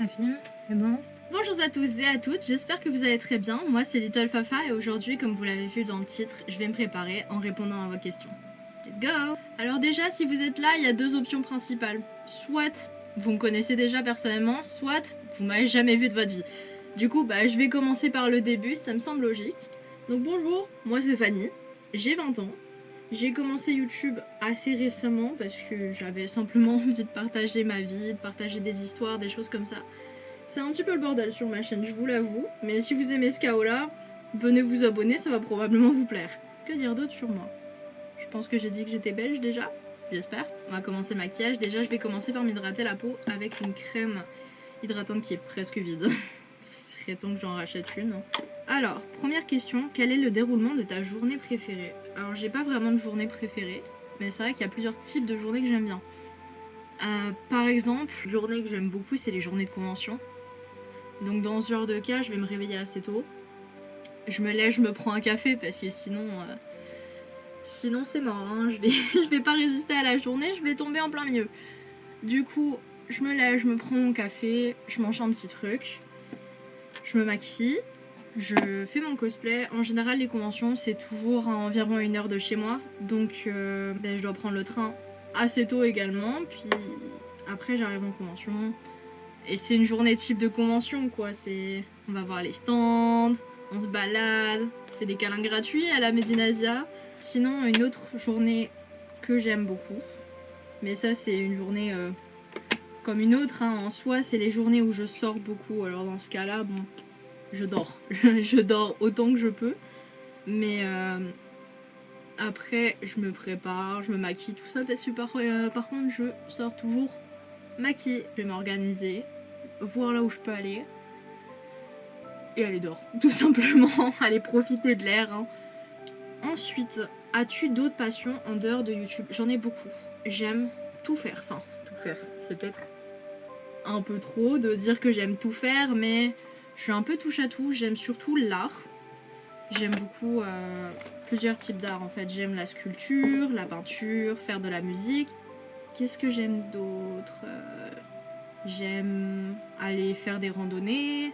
Un film, c'est bon. Bonjour à tous et à toutes, j'espère que vous allez très bien. Moi c'est Little Fafa et aujourd'hui, comme vous l'avez vu dans le titre, je vais me préparer en répondant à vos questions. Let's go! Alors déjà, si vous êtes là, il y a deux options principales. Soit vous me connaissez déjà personnellement, soit vous m'avez jamais vu de votre vie. Du coup, je vais commencer par le début, ça me semble logique. Donc bonjour, moi c'est Fanny, j'ai 20 ans. J'ai commencé YouTube assez récemment parce que j'avais simplement envie de partager ma vie, de partager des histoires, des choses comme ça. C'est un petit peu le bordel sur ma chaîne, je vous l'avoue, mais si vous aimez ce chaos-là, venez vous abonner, ça va probablement vous plaire. Que dire d'autre sur moi? Je pense que j'ai dit que j'étais belge déjà, j'espère. On va commencer le maquillage. Déjà, je vais commencer par m'hydrater la peau avec une crème hydratante qui est presque vide. Il serait temps que j'en rachète une. Alors, première question, quel est le déroulement de ta journée préférée? Alors, j'ai pas vraiment de journée préférée, mais c'est vrai qu'il y a plusieurs types de journées que j'aime bien. Par exemple, une journée que j'aime beaucoup, c'est les journées de convention. Donc dans ce genre de cas, je vais me réveiller assez tôt. Je me lève, je me prends un café parce que sinon c'est mort. Hein. Je vais pas résister à la journée, je vais tomber en plein milieu. Du coup, je me lève, je me prends mon café, je mange un petit truc, je me maquille, je fais mon cosplay. En général, les conventions, c'est toujours à environ 1 heure de chez moi. Donc je dois prendre le train assez tôt également. Puis après, j'arrive en convention. Et c'est une journée type de convention, quoi. On va voir les stands, on se balade, on fait des câlins gratuits à la Medinasia. Sinon, une autre journée que j'aime beaucoup, mais ça, c'est une journée comme une autre, hein. En soi, c'est les journées où je sors beaucoup. Alors, dans ce cas-là, bon, je dors. Je dors autant que je peux. Mais après, je me prépare, je me maquille, tout ça. Parce que par contre, je sors toujours maquillée. Je vais m'organiser, voir là où je peux aller et aller dehors, tout simplement. Aller profiter de l'air. Hein. Ensuite, as-tu d'autres passions en dehors de YouTube? J'en ai beaucoup. J'aime tout faire. Enfin, tout faire. C'est peut-être un peu trop de dire que j'aime tout faire, mais je suis un peu touche à tout. J'aime surtout l'art. J'aime beaucoup plusieurs types d'art en fait. J'aime la sculpture, la peinture, faire de la musique. Qu'est-ce que j'aime d'autre? J'aime aller faire des randonnées.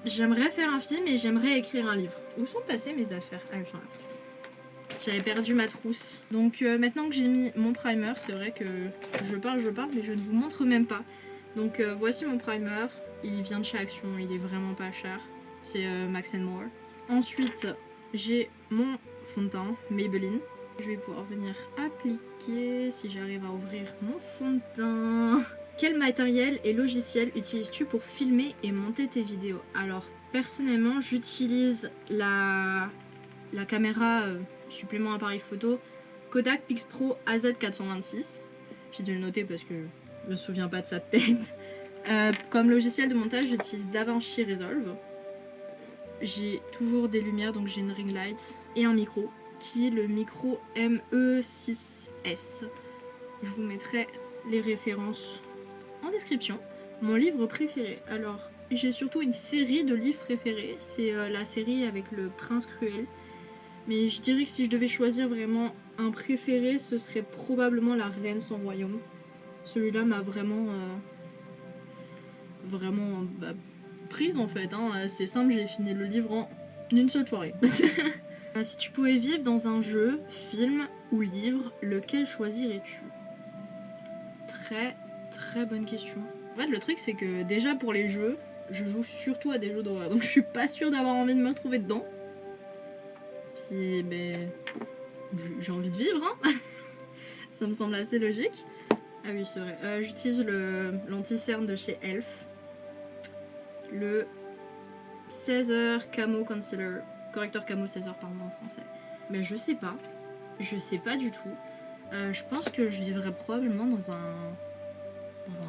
J'aimerais faire un film et j'aimerais écrire un livre. Où sont passées mes affaires? Ah, elles sont là. J'avais perdu ma trousse. Donc maintenant que j'ai mis mon primer, c'est vrai que je parle, mais je ne vous montre même pas. Donc voici mon primer. Il vient de chez Action, il est vraiment pas cher. C'est Max More. Ensuite, j'ai mon fond de teint Maybelline. Je vais pouvoir venir appliquer si j'arrive à ouvrir mon fond de teint. Quel matériel et logiciel utilises-tu pour filmer et monter tes vidéos? Alors, personnellement, j'utilise la caméra supplément appareil photo Kodak PixPro AZ426. J'ai dû le noter parce que je me souviens pas de sa tête. Comme logiciel de montage, j'utilise DaVinci Resolve. J'ai toujours des lumières, donc j'ai une ring light et un micro, qui est le micro ME6S. Je vous mettrai les références en description. Mon livre préféré. Alors, j'ai surtout une série de livres préférés. C'est la série avec le prince cruel. Mais je dirais que si je devais choisir vraiment un préféré, ce serait probablement La Reine sans royaume. Celui-là m'a vraiment prise en fait. Hein. C'est simple, j'ai fini le livre en une seule soirée. Si tu pouvais vivre dans un jeu, film ou livre, lequel choisirais-tu? Très très bonne question. En fait, le truc c'est que déjà pour les jeux, je joue surtout à des jeux d'horreur, donc je suis pas sûre d'avoir envie de me retrouver dedans. Puis j'ai envie de vivre, hein. Ça me semble assez logique. Ah oui, c'est vrai. J'utilise l'anti-cerne de chez Elf. Le 16h Camo Concealer. Correcteur Camo 16h, pardon, en français. Mais je sais pas. Je sais pas du tout. Je pense que je vivrais probablement dans un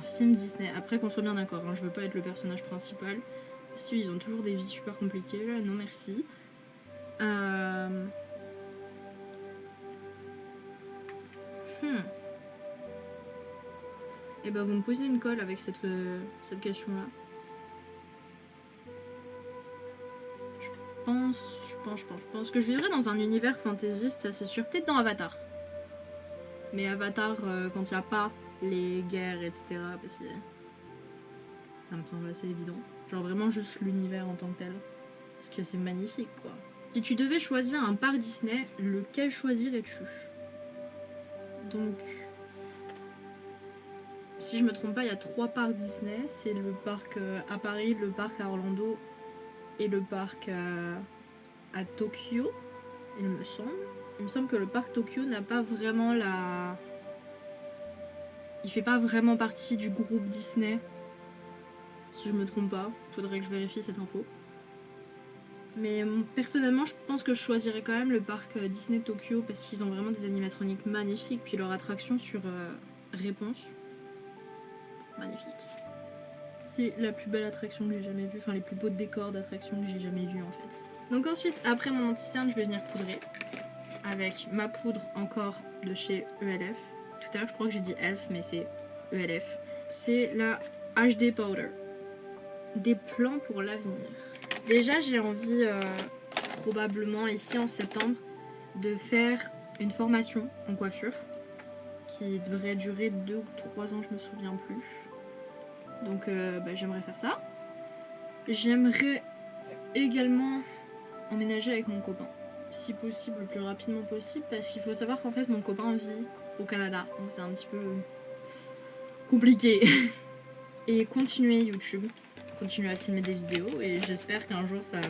film Disney. Après, qu'on soit bien d'accord, hein, je veux pas être le personnage principal. Si, ils ont toujours des vies super compliquées, là. Non, merci. Et vous me posez une colle avec cette question-là. Je pense que je vivrais dans un univers fantaisiste, ça c'est sûr. Peut-être dans Avatar. Mais Avatar, quand il n'y a pas les guerres, etc. Parce que ça me semble assez évident. Genre vraiment juste l'univers en tant que tel. Parce que c'est magnifique, quoi. Si tu devais choisir un parc Disney, lequel choisirais-tu? Donc, si je me trompe pas, il y a 3 parcs Disney. C'est le parc à Paris, le parc à Orlando et le parc à Tokyo, il me semble. Il me semble que le parc Tokyo n'a pas vraiment la... Il fait pas vraiment partie du groupe Disney. Si je me trompe pas, faudrait que je vérifie cette info. Mais personnellement, je pense que je choisirais quand même le parc Disney Tokyo parce qu'ils ont vraiment des animatroniques magnifiques. Puis leur attraction sur Réponse, magnifique. C'est la plus belle attraction que j'ai jamais vue, enfin les plus beaux décors d'attraction que j'ai jamais vus en fait. Donc ensuite, après mon anti-cerne, je vais venir poudrer avec ma poudre encore de chez ELF. Tout à l'heure, je crois que j'ai dit ELF, mais c'est ELF. C'est la HD Powder. Des plans pour l'avenir. Déjà, j'ai envie, probablement ici en septembre, de faire une formation en coiffure qui devrait durer 2 ou 3 ans, je me souviens plus. Donc j'aimerais faire ça. J'aimerais également emménager avec mon copain, si possible, le plus rapidement possible, parce qu'il faut savoir qu'en fait mon copain vit au Canada, donc c'est un petit peu compliqué. Et continuer YouTube, continuer à filmer des vidéos, et j'espère qu'un jour ça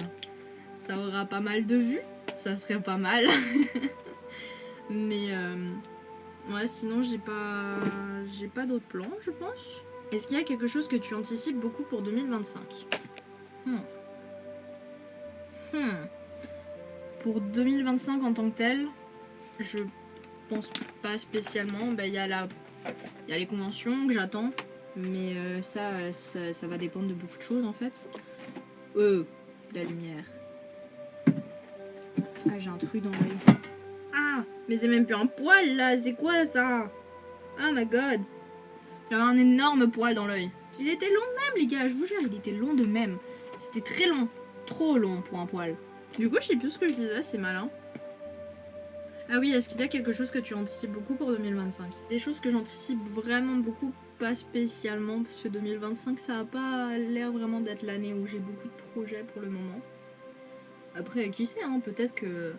aura pas mal de vues, ça serait pas mal. Mais ouais, sinon j'ai pas d'autres plans, je pense. Est-ce qu'il y a quelque chose que tu anticipes beaucoup pour 2025? Pour 2025 en tant que tel, je pense pas spécialement. Il y a les conventions que j'attends, mais ça va dépendre de beaucoup de choses en fait. La lumière. Ah, j'ai un truc dans l'œil. Ah, mais c'est même plus un poil là, c'est quoi ça? Oh my god. J'avais un énorme poil dans l'œil. Il était long de même les gars, je vous jure, il était long de même. C'était très long, trop long pour un poil. Du coup, je sais plus ce que je disais, c'est malin. Ah oui, est-ce qu'il y a quelque chose que tu anticipes beaucoup pour 2025? Des choses que j'anticipe vraiment beaucoup, pas spécialement, parce que 2025, ça a pas l'air vraiment d'être l'année où j'ai beaucoup de projets pour le moment. Après, qui sait, hein, peut-être que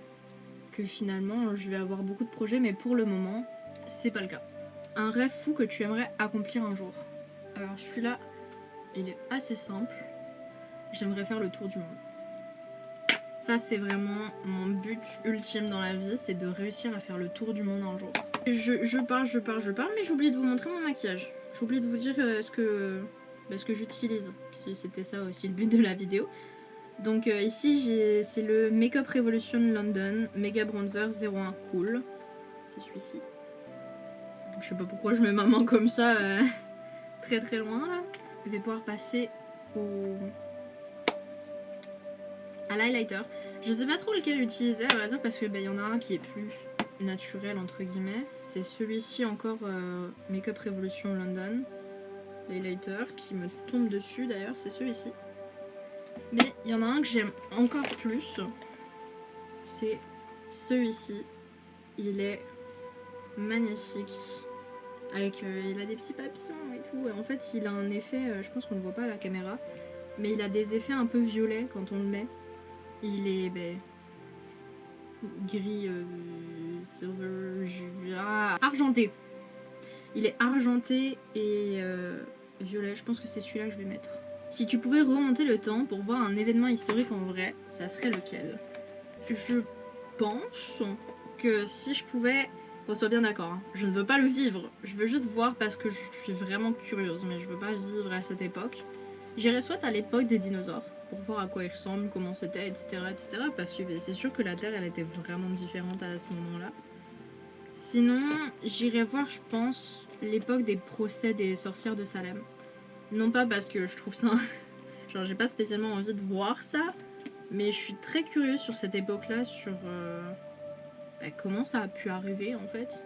finalement, je vais avoir beaucoup de projets, mais pour le moment, c'est pas le cas. Un rêve fou que tu aimerais accomplir un jour. Alors celui-là, il est assez simple. J'aimerais faire le tour du monde. Ça, c'est vraiment mon but ultime dans la vie, c'est de réussir à faire le tour du monde un jour. Je parle, mais j'oublie de vous montrer mon maquillage. J'oublie de vous dire ce que j'utilise. Si c'était ça aussi le but de la vidéo. Donc ici, c'est le Makeup Revolution London Mega Bronzer 01 Cool. C'est celui-ci. Je sais pas pourquoi je mets ma main comme ça très très loin là. Je vais pouvoir passer à l'highlighter. Je sais pas trop lequel utiliser à vrai dire parce que y en a un qui est plus naturel entre guillemets. C'est celui-ci encore Makeup Revolution London. L'highlighter qui me tombe dessus d'ailleurs, c'est celui-ci. Mais il y en a un que j'aime encore plus. C'est celui-ci. Il est magnifique. Avec, il a des petits papillons et tout. Et en fait, il a un effet, je pense qu'on ne voit pas à la caméra, mais il a des effets un peu violets quand on le met. Il est gris, silver, argenté. Il est argenté et violet. Je pense que c'est celui-là que je vais mettre. Si tu pouvais remonter le temps pour voir un événement historique en vrai, ça serait lequel? Je pense que si je pouvais... Qu'on soit bien d'accord, hein. Je ne veux pas le vivre, je veux juste voir parce que je suis vraiment curieuse, mais je veux pas vivre à cette époque. J'irais soit à l'époque des dinosaures, pour voir à quoi ils ressemblent, comment c'était, etc., parce que c'est sûr que la Terre, elle était vraiment différente à ce moment-là. Sinon, j'irais voir, je pense, l'époque des procès des sorcières de Salem. Non pas parce que je trouve ça... Genre, j'ai pas spécialement envie de voir ça, mais je suis très curieuse sur cette époque-là, sur... comment ça a pu arriver en fait.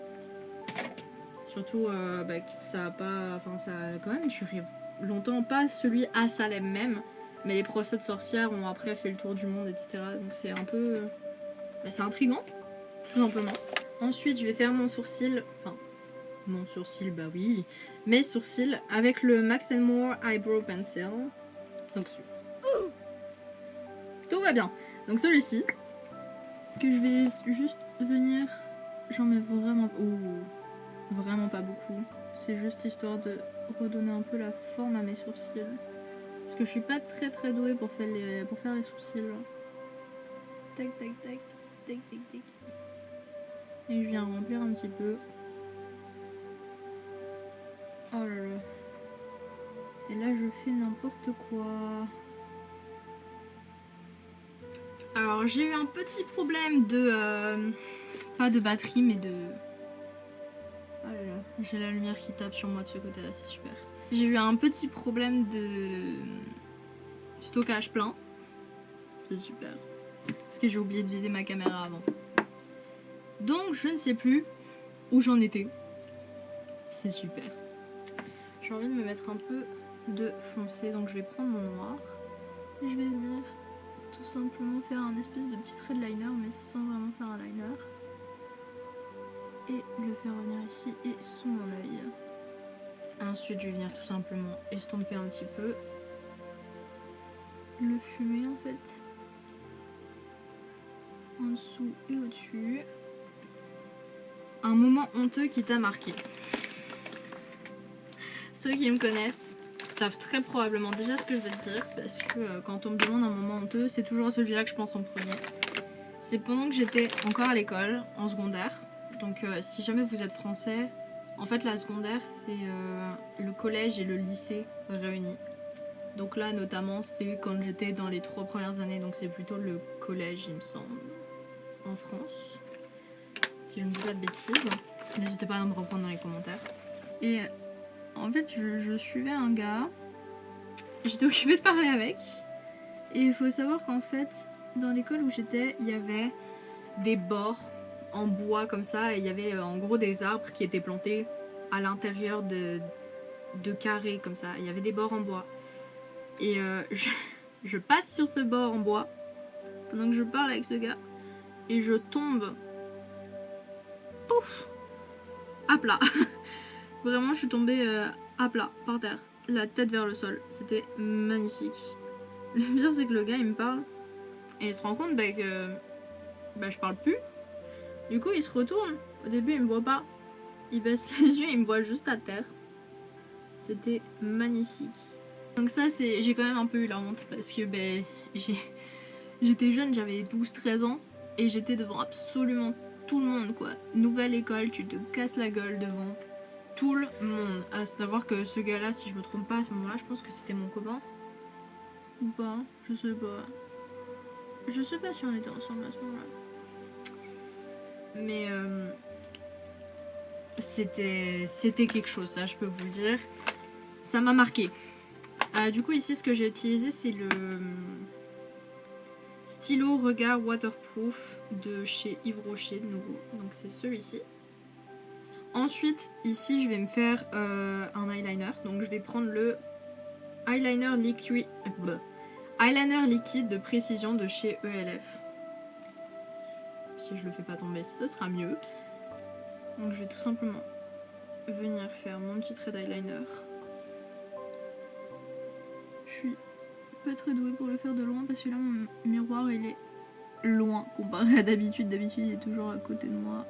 Surtout que ça a pas. Enfin, ça a quand même duré longtemps, pas celui à Salem même, mais les procès de sorcières ont après fait le tour du monde, etc. Donc c'est un peu. C'est intriguant, tout simplement. Ensuite, je vais faire mon sourcil. Enfin, mon sourcil, bah oui, mes sourcils avec le Max More Eyebrow Pencil. Donc tout va bien. Donc celui-ci, que je vais juste venir, j'en mets vraiment pas beaucoup. C'est juste histoire de redonner un peu la forme à mes sourcils. Parce que je suis pas très douée pour faire les sourcils. Tac, tac, tac, tac, tac, tac. Et je viens remplir un petit peu. Oh là là. Et là je fais n'importe quoi. Alors j'ai eu un petit problème de... pas de batterie mais de... Oh là là, j'ai la lumière qui tape sur moi de ce côté là, c'est super. J'ai eu un petit problème de stockage plein. C'est super. Parce que j'ai oublié de vider ma caméra avant. Donc je ne sais plus où j'en étais. C'est super. J'ai envie de me mettre un peu de foncé, donc je vais prendre mon noir. Et je vais venir tout simplement faire un espèce de petit trait de liner, mais sans vraiment faire un liner. Et le faire revenir ici et sous mon œil. Ensuite, je vais venir tout simplement estomper un petit peu. Le fumer en fait. En dessous et au-dessus. Un moment honteux qui t'a marqué. Ceux qui me connaissent savent très probablement déjà ce que je vais te dire, parce que quand on me demande un moment honteux, c'est toujours à celui-là que je pense en premier. C'est pendant que j'étais encore à l'école, en secondaire. Donc si jamais vous êtes français, en fait la secondaire c'est le collège et le lycée réunis. Donc là notamment c'est quand j'étais dans les 3 premières années, donc c'est plutôt le collège il me semble, en France. Si je ne dis pas de bêtises, n'hésitez pas à me reprendre dans les commentaires. Et en fait je suivais un gars, j'étais occupée de parler avec, et il faut savoir qu'en fait dans l'école où j'étais il y avait des bords en bois comme ça, et il y avait en gros des arbres qui étaient plantés à l'intérieur de carrés comme ça, il y avait des bords en bois. Et je passe sur ce bord en bois pendant que je parle avec ce gars et je tombe pouf à plat. Vraiment je suis tombée à plat par terre, la tête vers le sol. C'était magnifique. Le pire c'est que le gars il me parle et il se rend compte que je parle plus. Du coup il se retourne, au début il me voit pas, il baisse les yeux et il me voit juste à terre. C'était magnifique. Donc ça c'est, j'ai quand même un peu eu la honte parce que j'étais jeune, j'avais 12-13 ans et j'étais devant absolument tout le monde quoi. Nouvelle école, tu te casses la gueule devant tout le monde. À savoir que ce gars là, si je me trompe pas à ce moment là, je pense que c'était mon copain. Ou pas, je sais pas. Je sais pas si on était ensemble à ce moment là. Mais c'était quelque chose, ça je peux vous le dire. Ça m'a marqué. Du coup ici ce que j'ai utilisé c'est le stylo regard waterproof de chez Yves Rocher de nouveau. Donc c'est celui-ci. Ensuite ici je vais me faire un eyeliner. Donc je vais prendre le eyeliner liquide de précision de chez ELF. Si je le fais pas tomber ce sera mieux. Donc je vais tout simplement venir faire mon petit trait d'eyeliner. Je suis pas très douée pour le faire de loin parce que là mon miroir il est loin comparé à d'habitude. D'habitude il est toujours à côté de moi.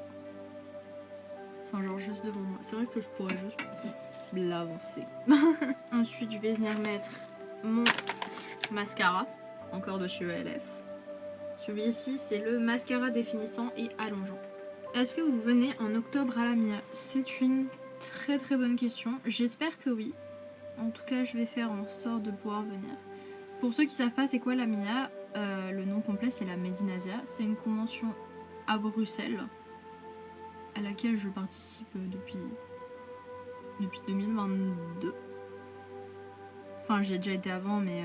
Enfin genre juste devant moi. C'est vrai que je pourrais juste l'avancer. Ensuite je vais venir mettre mon mascara. Encore de chez ELF. Celui-ci c'est le mascara définissant et allongeant. Est-ce que vous venez en octobre à la Mia? C'est une très bonne question. J'espère que oui. En tout cas, je vais faire en sorte de pouvoir venir. Pour ceux qui savent pas c'est quoi la MIA, le nom complet c'est la Made in Asia. C'est une convention à Bruxelles à laquelle je participe depuis 2022. Enfin, j'y ai déjà été avant, mais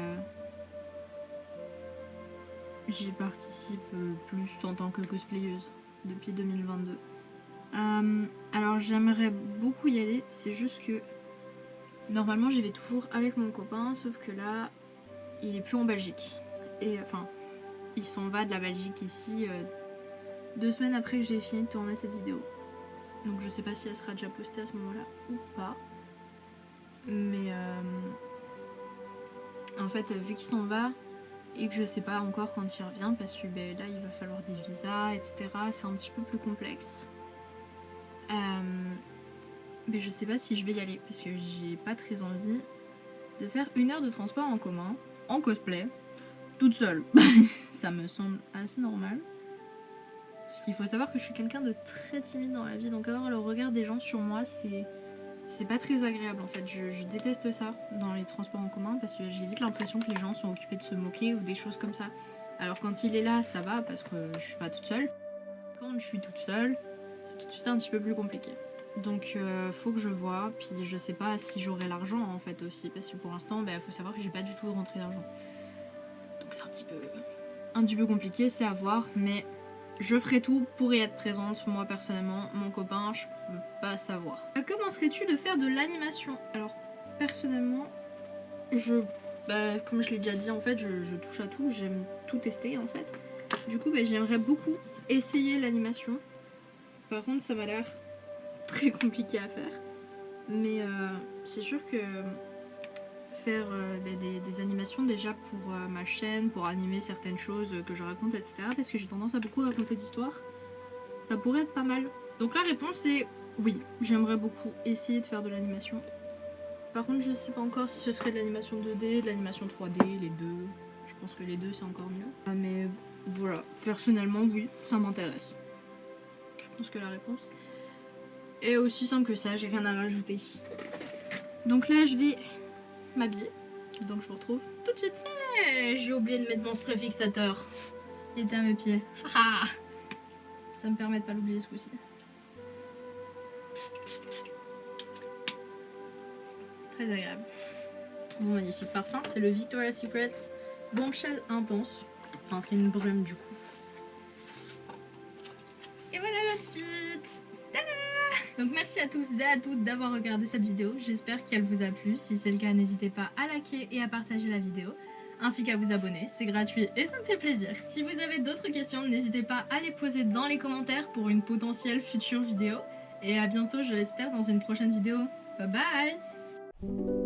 j'y participe plus en tant que cosplayeuse depuis 2022. Alors j'aimerais beaucoup y aller, c'est juste que normalement j'y vais toujours avec mon copain, sauf que là il est plus en Belgique. Et enfin, il s'en va de la Belgique ici 2 semaines après que j'ai fini de tourner cette vidéo. Donc je sais pas si elle sera déjà postée à ce moment-là ou pas. Mais en fait, vu qu'il s'en va et que je sais pas encore quand il revient, parce que ben, là il va falloir des visas, etc. C'est un petit peu plus complexe. Mais je sais pas si je vais y aller parce que j'ai pas très envie de faire 1 heure de transport en commun, en cosplay, toute seule. Ça me semble assez normal. Parce qu'il faut savoir que je suis quelqu'un de très timide dans la vie, donc avoir le regard des gens sur moi, c'est pas très agréable en fait. Je déteste ça dans les transports en commun parce que j'ai vite l'impression que les gens sont occupés de se moquer ou des choses comme ça. Alors quand il est là, ça va parce que je suis pas toute seule. Quand je suis toute seule, c'est tout de suite un petit peu plus compliqué. Donc faut que je vois, puis je sais pas si j'aurai l'argent en fait aussi, parce que pour l'instant, faut savoir que j'ai pas du tout de rentrée d'argent. Donc c'est un petit peu compliqué, c'est à voir, mais je ferai tout pour y être présente. Moi personnellement, mon copain, je peux pas savoir. Commencerais-tu de faire de l'animation? Alors personnellement, comme je l'ai déjà dit en fait, je touche à tout, j'aime tout tester en fait. Du coup, j'aimerais beaucoup essayer l'animation. Par contre, ça m'a l'air très compliqué à faire. Mais c'est sûr que faire des animations déjà pour ma chaîne, pour animer certaines choses que je raconte, etc. Parce que j'ai tendance à beaucoup raconter d'histoires. Ça pourrait être pas mal. Donc la réponse est oui, j'aimerais beaucoup essayer de faire de l'animation. Par contre, je sais pas encore si ce serait de l'animation 2D, de l'animation 3D, les deux. Je pense que les deux c'est encore mieux. Mais voilà, personnellement oui, ça m'intéresse. Je pense que la réponse est aussi simple que ça, j'ai rien à rajouter. Donc là je vais m'habiller. Donc je vous retrouve tout de suite. J'ai oublié de mettre mon spray fixateur. Il était à mes pieds. Ça me permet de pas l'oublier ce coup-ci. Très agréable. Mon magnifique parfum, c'est le Victoria's Secret Bombshell Intense. Enfin, c'est une brume du coup. Et voilà l'outfit. Tada! Donc merci à tous et à toutes d'avoir regardé cette vidéo. J'espère qu'elle vous a plu. Si c'est le cas, n'hésitez pas à liker et à partager la vidéo, ainsi qu'à vous abonner. C'est gratuit et ça me fait plaisir. Si vous avez d'autres questions, n'hésitez pas à les poser dans les commentaires pour une potentielle future vidéo. Et à bientôt, je l'espère, dans une prochaine vidéo. Bye bye!